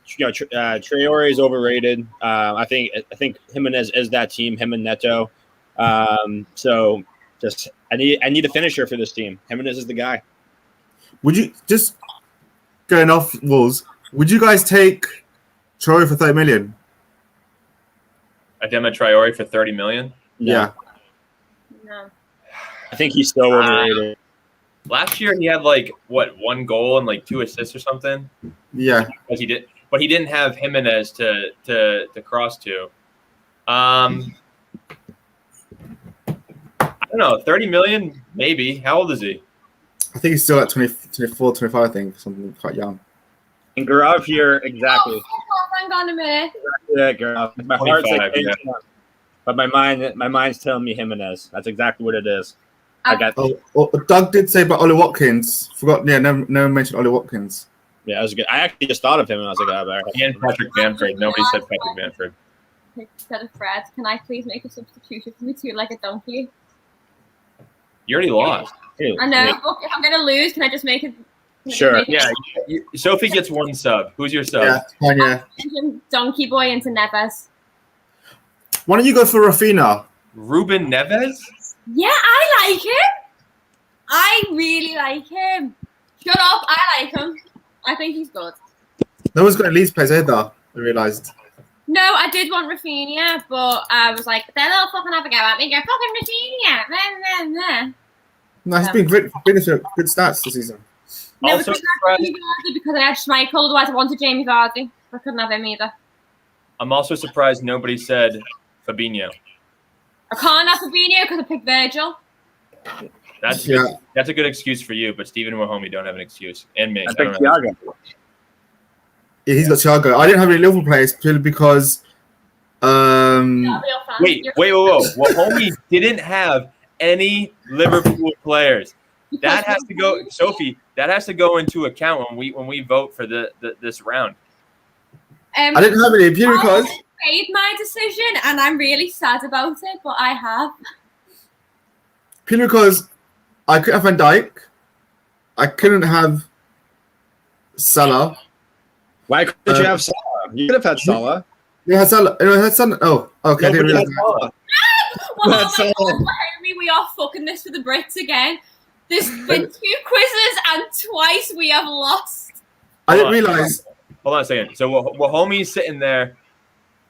Traore is overrated. I think Jimenez is that team. Him and Neto. So just I need a finisher for this team. Jimenez is the guy. Would you just going off Wolves? Would you guys take Traore for 30 million? Adama Traore for 30 million? No. Yeah. No. I think he's still overrated. Last year he had 1 goal and 2 assists or something. Yeah. But he didn't have Jimenez to cross to. I don't know, 30 million maybe. How old is he? I think he's still at 24, 25, I think, something quite young. And Gaurav here, exactly. Oh, hang on a minute. Yeah, Gaurav. My heart's 25, yeah. but my mind's telling me Jimenez. That's exactly what it is. I got. Doug did say about Ollie Watkins. Forgot. Yeah, no one mentioned Ollie Watkins. Yeah, that was good. I actually just thought of him, and I was like, And Patrick Bamford. Nobody said Patrick Bamford. Instead of Fred, can I please make a substitution for me too, like a donkey? You already lost. I know. Okay, if I'm gonna lose, can I just make it? Sure. Yeah. Sophie gets 1 sub. Who's your sub? Yeah, fine, yeah. Donkey boy into Neves. Why don't you go for Rafinha? Ruben Neves? Yeah, I like him. I really like him. Shut up. I like him. I think he's good. No one's got a Leeds player either, I realised. No, I did want Rafinha, but I was like, they'll all fucking have a go at me. Go, fucking Rafinha. No, he's been good stats this season. No, Also because I had Schmeichel, otherwise I wanted Jamie Vardy. I couldn't have him either. I'm also surprised nobody said Fabinho. I can't have Fabinho because I picked Virgil. That's a good excuse for you, but Stephen and Wahome don't have an excuse. And me. I think Thiago. Yeah, he's got Thiago. I didn't have any Liverpool players purely because. Wait. Wahome didn't have any Liverpool players. That has to go, Sophie. That has to go into account when we vote for this round. I didn't have any purely because. I made my decision, and I'm really sad about it, but I have. Purely because I couldn't have Van Dijk. I couldn't have Salah. Why couldn't you have Salah? You could have had Salah. You had Salah. You had Salah. Oh, okay. I didn't realize that. We are fucking this for the Brits again. There's been 2 quizzes and twice we have lost. I didn't realize. Hold on a second. So Wahome's sitting there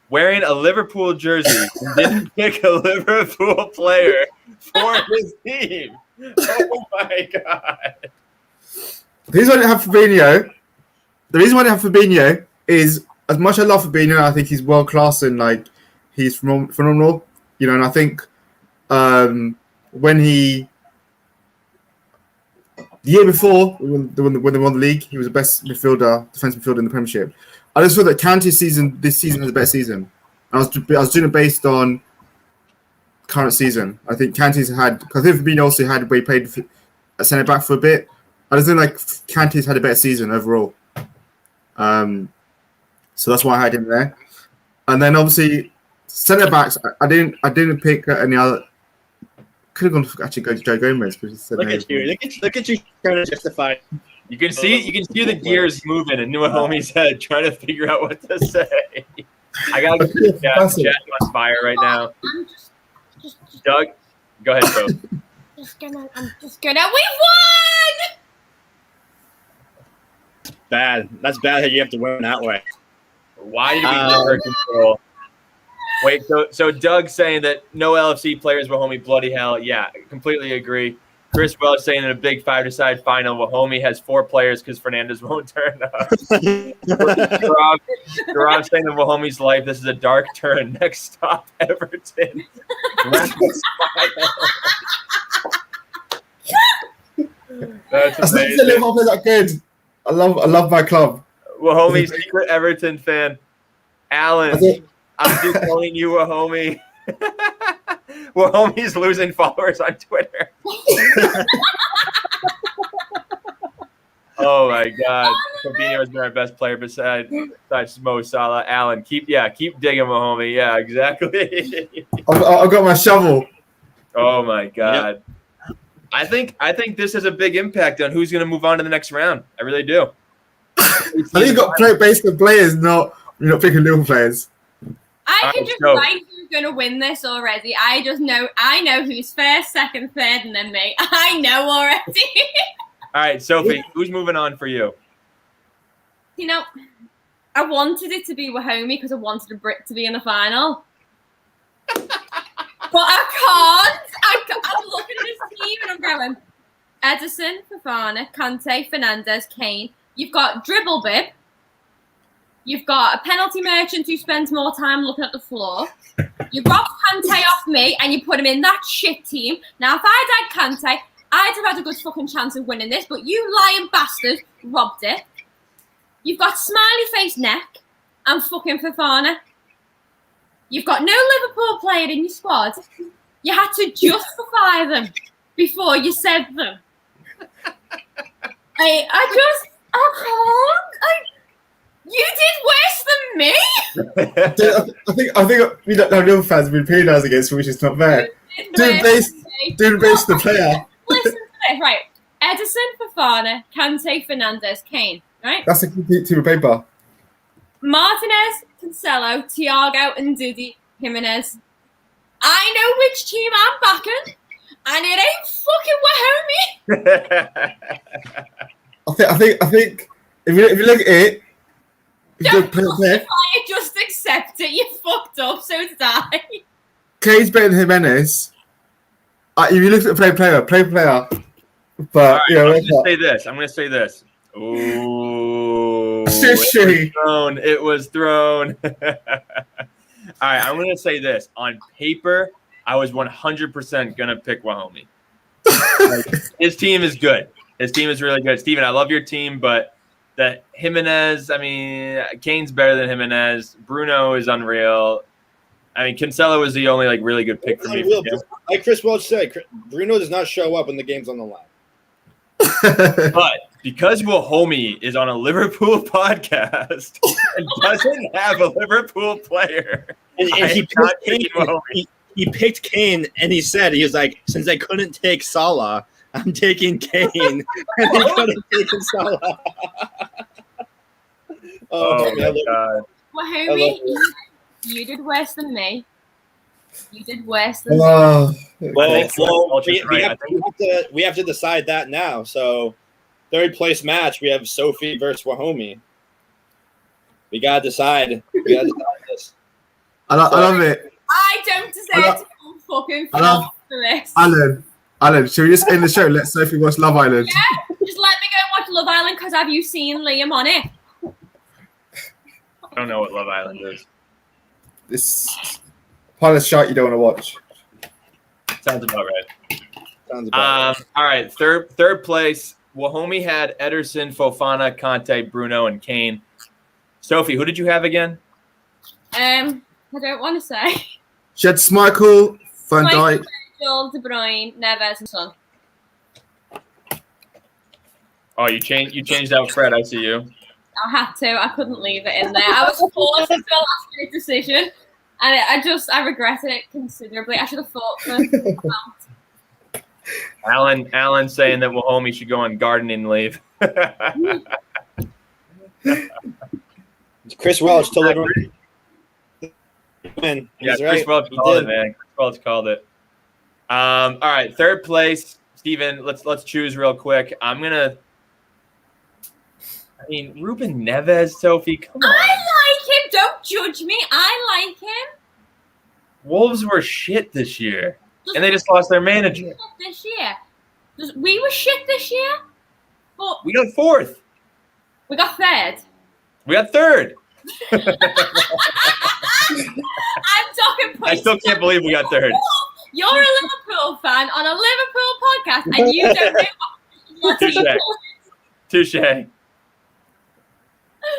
wearing a Liverpool jersey and didn't pick a Liverpool player for his team. Oh my god. The reason why I didn't have Fabinho is, as much as I love Fabinho, I think he's world class and like he's phenomenal. You know, and I think when the year before when they won the league, he was the best defensive midfielder in the Premiership. I just feel that Kante's this season was a better season. I was doing it based on current season. I think Kante's had, because I think Fabinho also had where he played at centre back for a bit. I just think like Kante's had a better season overall. So that's why I had him there. And then obviously centre backs, I didn't pick any other. Could have gone to actually go to Joe Gomez. But Look at you trying to justify. You can see the gears moving in Wahome's head, trying to figure out what to say. I gotta get Jack on fire right now. Doug, go ahead, Joe. I'm just gonna. We won! Bad. That's bad that you have to win that way. Why did we never control? Wait, so Doug's saying that no LFC players, Wahome, bloody hell. Yeah, completely agree. Chris Welch saying in a big 5-a-side final, Wahome has 4 players because Fernandez won't turn up. Gaurav saying in Wahome's life, this is a dark turn. Next stop, Everton. That's amazing. Liverpool that good. I love my club. Wahome's secret Everton fan. Alan, I'm just telling you, Wahome. Wahome's losing followers on Twitter. Oh my God! Fabinho has been our best player besides Mo Salah. Alan, keep digging, Wahome. Yeah, exactly. I've got my shovel. Oh my God! Yep. I think this has a big impact on who's going to move on to the next round. I really do. I think you've got to play based on players, not picking little players. I can just write who's going to win this already. I know who's first, second, third, and then me. I know already. All right, Sophie, who's moving on for you? You know, I wanted it to be Wahome because I wanted a Brit to be in the final. But I can't. I'm looking at this team and I'm going, Edison, Fofana, Kante, Fernandez, Kane. You've got Dribble Bib. You've got a penalty merchant who spends more time looking at the floor. You robbed Kante off me and you put him in that shit team. Now, if I'd had Kante, I'd have had a good fucking chance of winning this, but you lying bastard robbed it. You've got smiley face neck and fucking Fofana. You've got no Liverpool player in your squad. You had to justify them before you said them. I can't. You did worse than me. I think we don't have Liverpool fans being penalised against, which is not fair. Doing based the player. Listen to this, right? Edison, Fofana, Kante, Fernandez, Kane, right? That's a complete team of paper. Martinez, Cancelo, Thiago, and Didi Jimenez. I know which team I'm backing, and it ain't fucking Wahome. I think if you look at it, Don't just accept it. You fucked up, so did I. Kane's better than Jimenez. If you look at player. But right, you know, I'm gonna say this. Ooh, it was thrown. All right, I'm gonna say this. On paper, I was 100% gonna pick Wahome. His team is good. His team is really good. Steven, I love your team, but that Jimenez, I mean, Kane's better than Jimenez. Bruno is unreal. I mean, Cancelo is the only really good pick for me. Like Chris Welch said, Bruno does not show up when the game's on the line. But because Wahome is on a Liverpool podcast and doesn't have a Liverpool player, and he picked Kane, and he was like, since I couldn't take Salah, I'm taking Kane, and he couldn't take Salah. Oh my God. Wahome, you did worse than me. You did worse than me. We have to decide that now. So, third place match, we have Sophie versus Wahome. We gotta decide. This. I love it. I don't deserve to come fucking for this. Alan, should we just end the show? Let Sophie watch Love Island. Yeah, just let me go and watch Love Island because have you seen Liam on it? I don't know what Love Island is. This part of the shot you don't want to watch. Sounds about right. All right, third place. Wahome had Ederson, Fofana, Conte, Bruno, and Kane. Sophie, who did you have again? I don't want to say. She had Schmeichel, Van Dijk, De Bruyne, Neves, and Son. Oh, you changed out Fred. I see you. I had to. I couldn't leave it in there. I was forced to a last-minute decision, and I regret it considerably. I should have thought for Alan saying that Wahome should go on gardening leave. Chris Welch still living. Yeah, Chris Welch called it, man. Chris Welch called it. All right, third place, Steven. Let's choose real quick. Ruben Neves, Sophie, come on. I like him. Don't judge me. I like him. Wolves were shit this year, and they just lost their manager. This year, we were shit this year. But we got fourth. We got third. We got third. I'm talking points. I still can't believe we got third. You're a Liverpool fan on a Liverpool podcast, and you don't know what Touche.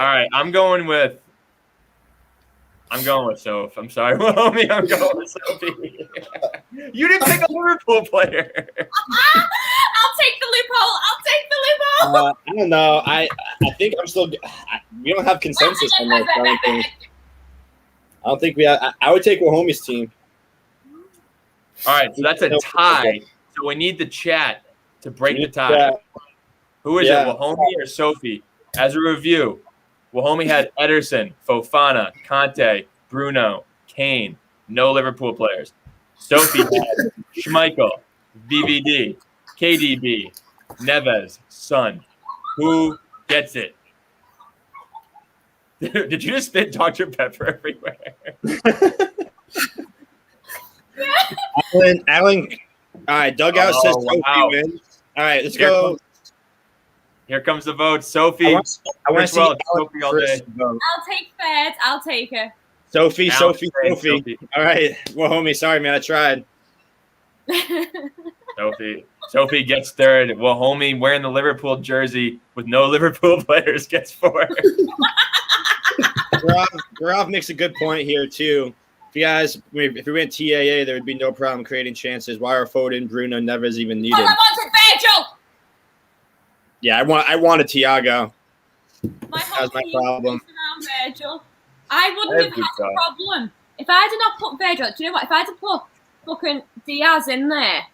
All right, I'm going with Soph. I'm sorry, Wahome. I'm going with Sophie. You didn't pick a Liverpool player. I'll take the loophole. I don't know. I think I'm still. We don't have consensus on that. I don't think we have. I would take Wahome's team. All right, so that's a tie. So we need the chat to break the tie. Yeah. Who is it, Wahome or Sophie? As a review, Wahome had Ederson, Fofana, Conte, Bruno, Kane. No Liverpool players. Sophie had Schmeichel, VVD, KDB, Neves, Son. Who gets it? Did you just spit Dr. Pepper everywhere? Alan. All right, Dugout says Sophie wins. All right, let's go. Here comes the vote. Sophie. I want to see Sophie all day. I'll take third. I'll take her. Sophie. All right. Wahome, sorry, man. I tried. Sophie gets third. Wahome wearing the Liverpool jersey with no Liverpool players gets fourth. Gaurav makes a good point here, too. If we went TAA, there would be no problem creating chances. Why are Foden, Bruno, Neves even needed? I wanted Virgil. Yeah, I wanted Thiago. That's my problem. Virgil. I wouldn't have had a problem. If I had not put Virgil, do you know what? If I had to put fucking Diaz in there,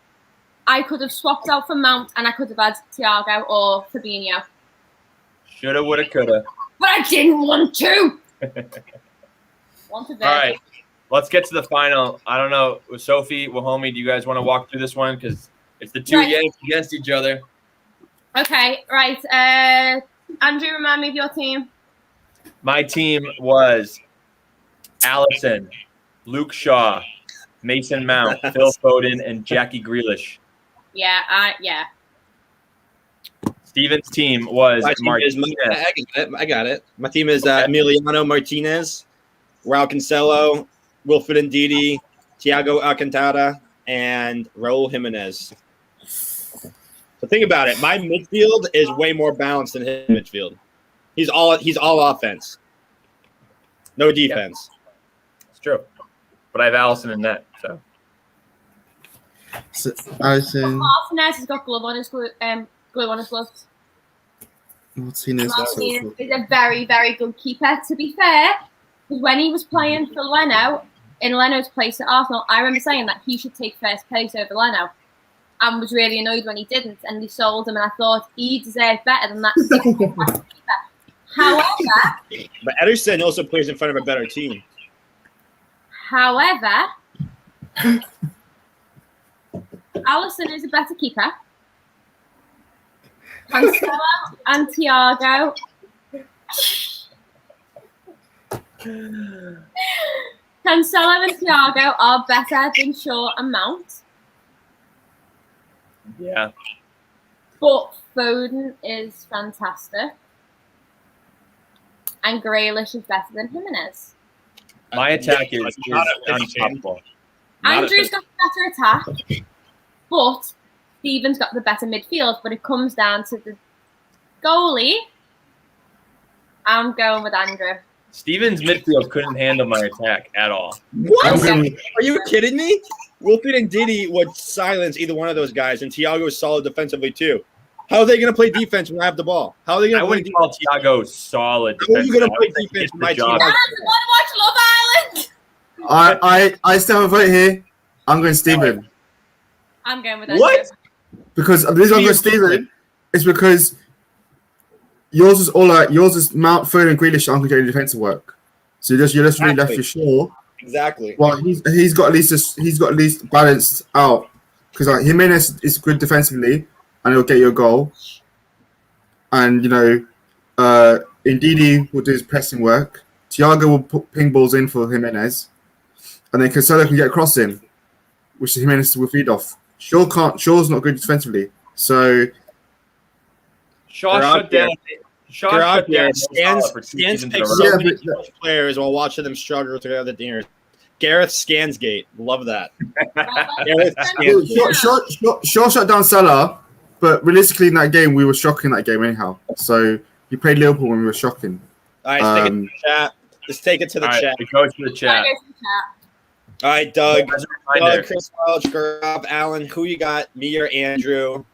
I could have swapped out for Mount and I could have had Thiago or Fabinho. Shoulda, woulda, coulda. But I didn't want to. All right. Let's get to the final. I don't know. Sophie, Wahome, do you guys want to walk through this one? Because it's the two Yanks against each other. Okay, right. Andrew, remind me of your team. My team was Allison, Luke Shaw, Mason Mount, Phil Foden, and Jackie Grealish. Yeah. Steven's team was My team Martinez. I got it. My team is Emiliano Martinez, Raul Cancelo, Wilfred Ndidi, Thiago Alcantara, and Raul Jimenez. So think about it. My midfield is way more balanced than his midfield. He's all offense, no defense. It's true, but I have Allison in net. So Allison, Martinez has got glue on his gloves. Martinez is a very, very good keeper. To be fair, because when he was playing for Leno in Leno's place at Arsenal, I remember saying that he should take first place over Leno, and was really annoyed when he didn't. And they sold him, and I thought he deserved better than that. Keeper. However, but Ederson also plays in front of a better team. However, Allison is a better keeper. Cancelo and Thiago. Cancelo and Thiago are better than Shaw and Mount. yeah, But Foden is fantastic. And Grealish is better than Jimenez. my attack is unstoppable. Andrew's got the better attack, but Steven's got the better midfield. But it comes down to the goalie. I'm going with Andrew. Steven's midfield couldn't handle my attack at all. What? Are you kidding me? Wilfred and Diddy would silence either one of those guys, and Thiago is solid defensively too. How are they going to play defense when I have the ball? How are they going I to play wouldn't call Thiago solid. How are you going to play defense? defense He when my gets the team job. has Want to watch Love Island? I still have a vote here. I'm going Steven. I'm going with Andrew. What? Because the reason I'm going Steven is because yours is Mount, Foden, and Grealish aren't getting defensive work. So you're just really left for sure. Exactly. Well, he's got at least balanced out because like Jimenez is good defensively and he'll get you a goal, and Ndidi will do his pressing work. Thiago will put ping balls in for Jimenez, and then Cancelo can get a cross in, which Jimenez will feed off. Shaw's not good defensively, so Shaw shut down. Scans for 2 scans seasons in pick a row. so many players while watching them struggle throughout the years. Gareth Scansgate, love that. Gareth Scansgate. Shaw shut down Salah, but realistically in that game we were shocking that game anyhow. So you played Liverpool when we were shocking. All right, let's take it to the All right, chat. it goes to the chat. All right, Doug, As a reminder, Chris Welch, Gaurav, Alan, who you got? Me or Andrew?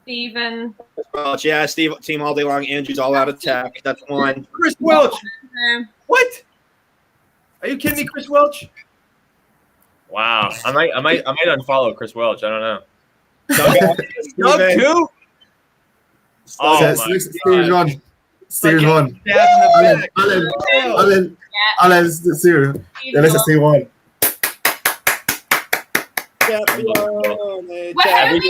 Steven. Chris Welch, yeah, Steve, team all day long. Andrew's all out attack. That's one. Chris Welch. What? Are you kidding me, Chris Welch? Wow, I might unfollow Chris Welch. I don't know. Doug too? Oh my Steven won. Steven won. Alan, Steven. Yeah, let's just see one. I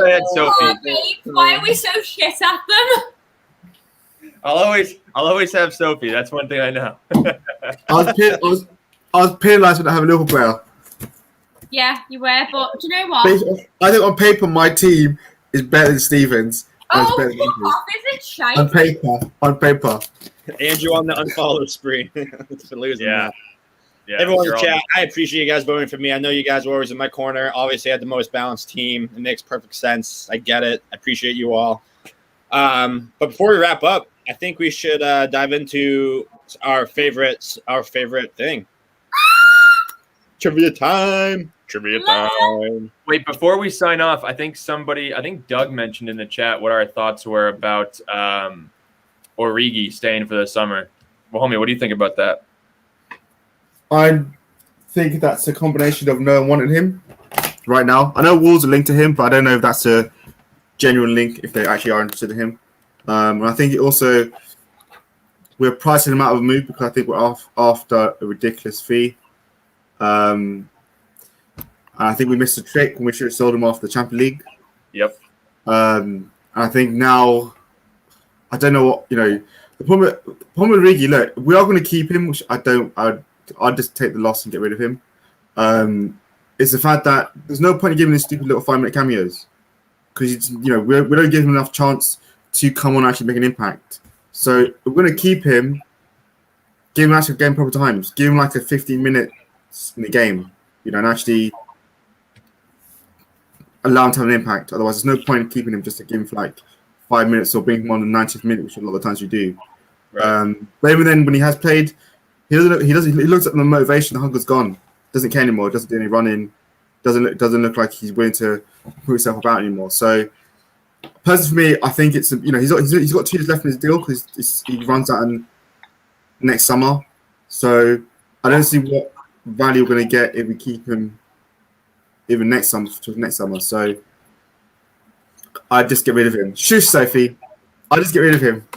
had Sophie. Why are we so shit at them? I'll always have Sophie. That's one thing I know. I was penalised for not having a Liverpool player. Yeah, you were, but do you know what? I think on paper my team is better than Steven's. Oh, fuck off, is it shite? On paper. Andrew on the unfollow spree. For losing that. Yeah, everyone in the chat, I appreciate you guys voting for me. I know you guys were always in my corner. Obviously, I had the most balanced team. It makes perfect sense. I get it. I appreciate you all. But before we wrap up, I think we should dive into our favorite thing. Trivia time. Wait, before we sign off, I think Doug mentioned in the chat what our thoughts were about Origi staying for the summer. Well, homie, what do you think about that? I think that's a combination of no one wanted him right now. I know Wolves are linked to him, but I don't know if that's a genuine link, if they actually are interested in him. And I think it also, we're pricing him out of a move because I think we're after a ridiculous fee. And I think we missed a trick when we should have sold him off the Champions League. Yep. And I think now, I don't know what, The problem with Rigi, look, we are going to keep him, which I don't. I'd just take the loss and get rid of him. It's the fact that there's no point in giving these stupid little 5-minute cameos because we don't give him enough chance to come on and actually make an impact. So we're going to keep him, give him actual game proper times, give him like a 15 minutes in the game, and actually allow him to have an impact. Otherwise, there's no point in keeping him just to give him for like 5 minutes or bring him on the 90th minute, which a lot of the times we do. Right. But even then, when he has played, he looks at the motivation. The hunger's gone. Doesn't care anymore. Doesn't do any running. Doesn't look like he's willing to put himself about anymore. So, personally, for me, I think it's he's got 2 years left in his deal because he runs out next summer. So I don't see what value we're going to get if we keep him even next summer. So I'd just get rid of him. Shush, Sophie. I'd just get rid of him.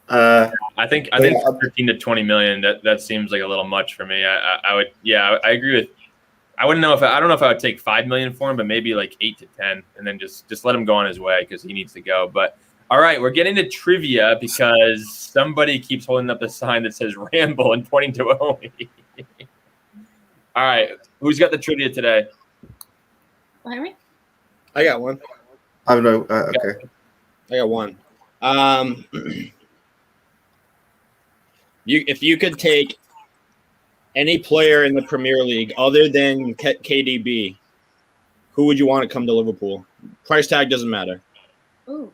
I think 13 to 20 million. That seems like a little much for me. I would. Yeah, I agree with. I don't know if I would take 5 million for him, but maybe like 8 to 10, and then just let him go on his way because he needs to go. But all right, we're getting to trivia because somebody keeps holding up the sign that says Ramble and pointing to Wahome. All right, who's got the trivia today? Henry? I got one. I don't know. Okay. I got one. If you could take any player in the Premier League other than KDB, who would you want to come to Liverpool? Price tag doesn't matter. Ooh.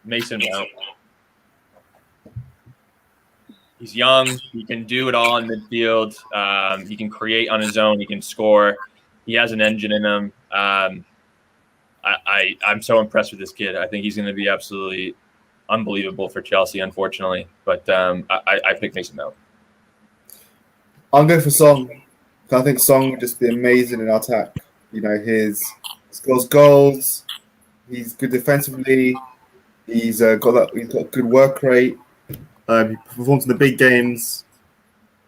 Mason Mount. He's young. He can do it all in midfield. He can create on his own. He can score. He has an engine in him. I'm so impressed with this kid. I think he's going to be absolutely unbelievable for Chelsea, unfortunately. But I picked Mason Mount. I'm going for Song. I think Song would just be amazing in our attack. He scores goals. He's good defensively. He's got good work rate. He performs in the big games.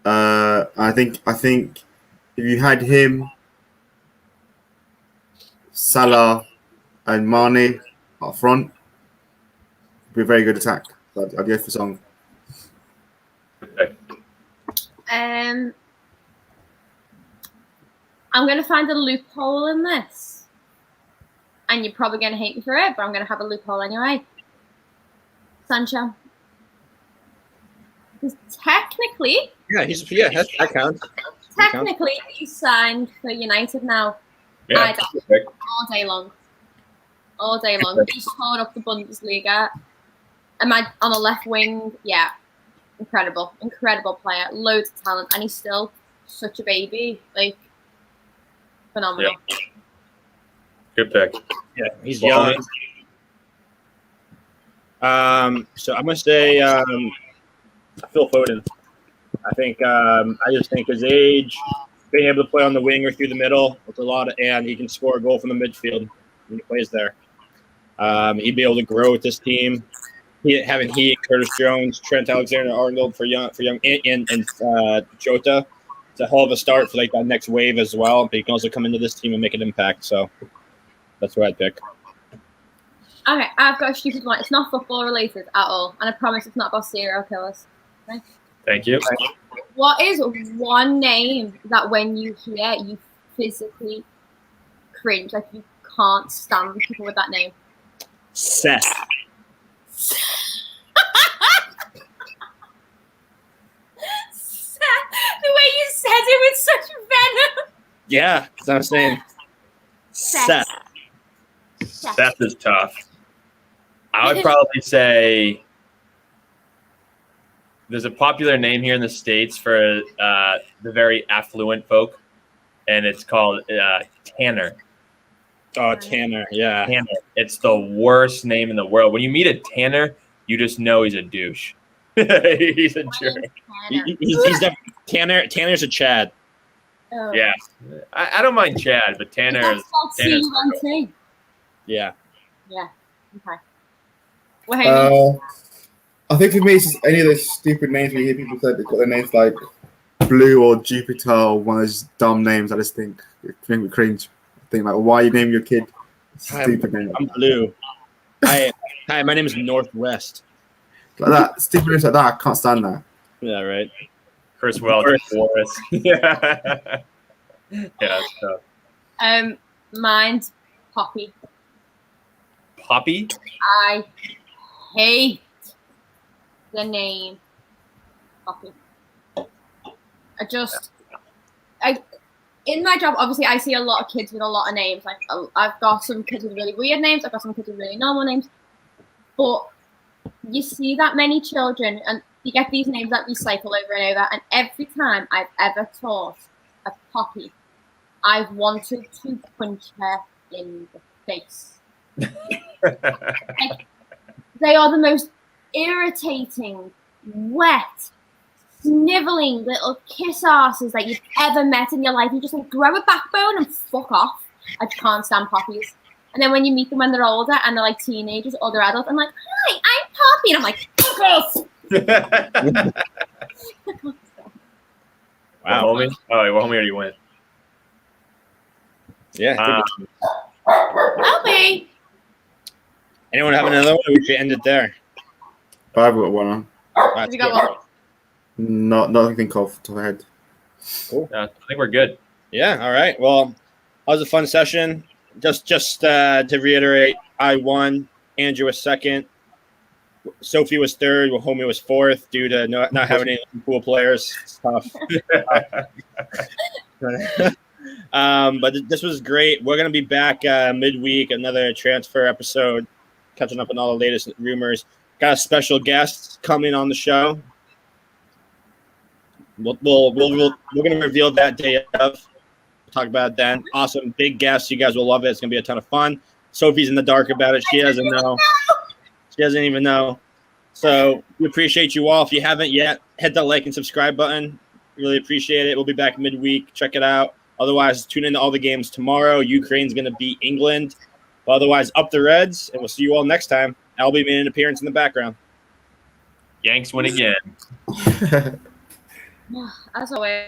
I think if you had him, Salah, and Mane up front, it'd be a very good attack. So I'd go for Song. Okay. I'm going to find a loophole in this. And you're probably going to hate me for it, but I'm going to have a loophole anyway. Sancho. Because technically... that counts. Technically, he's signed for United now. Yeah, all day long. All day long. He's torn up the Bundesliga. On the left wing, yeah. Incredible. Incredible player. Loads of talent. And he's still such a baby. Like, phenomenal. Yeah. Good pick. Yeah, he's young. So I'm gonna say Phil Foden. I just think his age, being able to play on the wing or through the middle, it's a lot, and he can score a goal from the midfield when he plays there. He'd be able to grow with this team. Having Curtis Jones, Trent Alexander-Arnold for young, and Jota. It's a hell of a start for like that next wave as well. But he can also come into this team and make an impact. So that's who I'd pick. Okay, I've got a stupid one. It's not football related at all, and I promise it's not about serial killers. Okay? Thank you. What is one name that when you hear, you physically cringe? Like you can't stand people with that name? Seth. The way you said it with such venom. Yeah, that's what I'm saying. Seth. Seth is tough. I would probably say there's a popular name here in the States for the very affluent folk, and it's called Tanner. Oh, Tanner, yeah. Tanner. It's the worst name in the world. When you meet a Tanner, you just know he's a douche. He's a jerk. He's Tanner's a Chad. Oh. Yeah. I don't mind Chad, but Tanner's T-U-N-T. Yeah. Yeah. Okay. Well, I think for me, it's just any of those stupid names we hear people say they've got their names like Blue or Jupiter or one of those dumb names. I just think we cringe. I thing. Like, why you name your kid stupid name? I'm blue. Hi, my name is Northwest. Like that, stupid names like that. I can't stand that. Yeah, right. Chris Welch, Forrest. Yeah. Yeah, that's tough. Mine's Poppy. Poppy? I hate the name Poppy. In my job, obviously, I see a lot of kids with a lot of names. Like, I've got some kids with really weird names. I've got some kids with really normal names. But you see that many children, and you get these names that recycle over and over. And every time I've ever taught a Poppy, I've wanted to punch her in the face. Like, they are the most irritating, wet, sniveling little kiss asses that you've ever met in your life. You just like grow a backbone and fuck off. I just can't stand Poppies. And then when you meet them when they're older and they're like teenagers or they're adults, I'm like, hi, I'm Poppy. And I'm like, fuck off. Wow. Wahome? Oh, Wahome already went. Yeah. Help me. Anyone have another one? We should end it there. I've got one on. Have you got one? Nothing off the top of my head. Cool. I think we're good. Yeah. All right. Well, that was a fun session. Just to reiterate, I won. Andrew was second. Sophie was third. Wahome was fourth due to not having any cool players. It's tough. But this was great. We're going to be back midweek, another transfer episode, catching up on all the latest rumors. Got a special guest coming on the show. We're going to reveal that day of. We'll talk about it then. Awesome. Big guest. You guys will love it. It's going to be a ton of fun. Sophie's in the dark about it. She doesn't know. She doesn't even know. So we appreciate you all. If you haven't yet, hit that like and subscribe button. Really appreciate it. We'll be back midweek. Check it out. Otherwise, tune in to all the games tomorrow. Ukraine's going to beat England. But otherwise, up the Reds. And we'll see you all next time. I'll be making an appearance in the background. Yanks win again. As always.